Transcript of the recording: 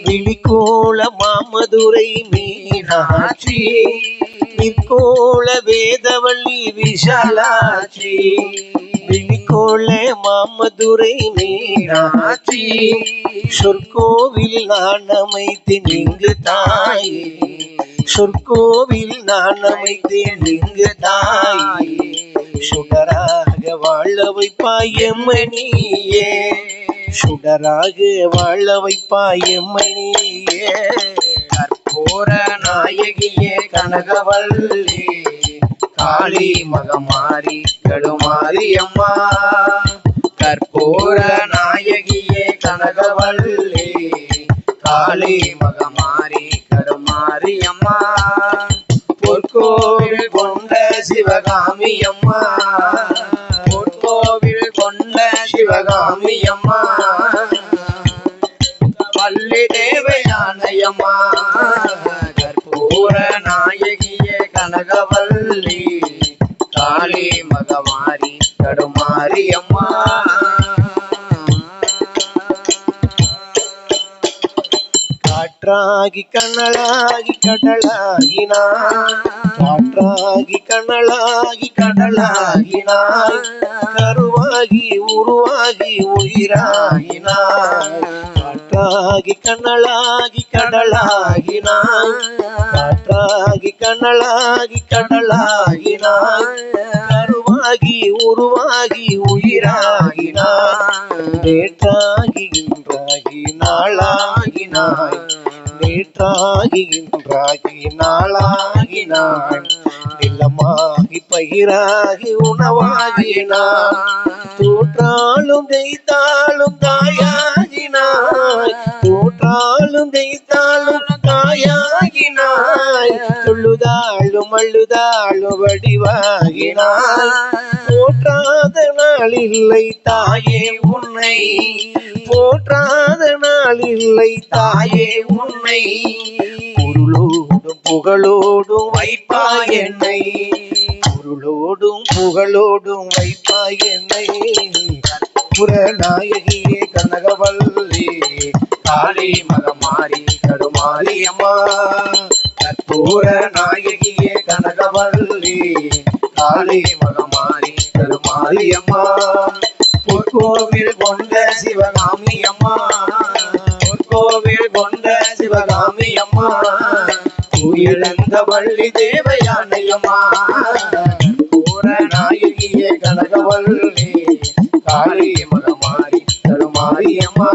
விழிக்கோள மாமதுரை மீனாட்சி, நிற்கோள வேதவள்ளி விஷாலாட்சி. விழிக்கோள மாமதுரை மீனாட்சி, சொற்கோவில் நான் அமைத்தேன் இங்கு தாயே. சொற்கோவில் நான் அமைத்தேன் இங்கு தாயே. சுடராக வாழ வைப்பாய் எம்மை நீயே. சுடராக வாழ வைப்பாய் எம்மை நீயே. கற்பூர நாயகியே கனகவல்லி, காளி மகமாரி கடுமாரி அம்மா. கற்பூர நாயகியே கனகவல்லி, காளி மகமாரி கடுமாரி அம்மா. பொற்கோவில் கொண்ட சிவகாமி அம்மா, பொற்கோவில் கொண்ட சிவகாமி அம்மா. வள்ளி தேவயானையம்மா, கற்பூர நாயகியே கனகவல்லி, காளி மகமாரி கடுமாரி அம்மா. காற்றாகி கண்ணலாகி கடலாகினாய், காற்றாகி கண்ணலாகி கடலாகினாய். கருவாகி உருவாகி உயிராகினாய். காற்றாகி கண்ணலாகி கடலாகினாய், காற்றாகி கண்ணலாகி கடலாகினாய். கருவாகி உருவாகி உயிராகினாய். நேற்றாகி இன்றாகி நாளாகினாய், நேற்றாகி இன்றாகி நாளாகினாய். நிலமாகி பயிராகி உணவாகினாய். தூற்றாலும் தெய்த்தாலும் தாயாகினாய், தூற்றாலும் தெய்த்தாலும் தாயாகினாய். சொல்லுதாளும் அழுதாளும் வடிவாகினாய். போற்றாத நாள் இல்லை தாயே உன்னை, போற்றாத நாள் இல்லை தாயே உன்னை. பொருளோடும் புகழோடும் வைப்பாய் என்னை, பொருளோடும் புகழோடும் வைப்பாய் என்னை. கற்பூர நாயகியே கனகவல்லி, காளி மகமாரி கடுமாரி அம்மா. கற்பூர நாயகியே கனகவல்லி, காளி மகமாரி கடுமாரி அம்மா. பொற்கோவில் கொண்ட சிவகாமி அம்மா, பொற்கோவில் கொண்ட சிவகாமி அம்மா. தூயிழந்த வள்ளி தேவயானையம்மா, கற்பூர நாயகியே கனகவல்லி, காளி மகமாரி கடுமாரி அம்மா.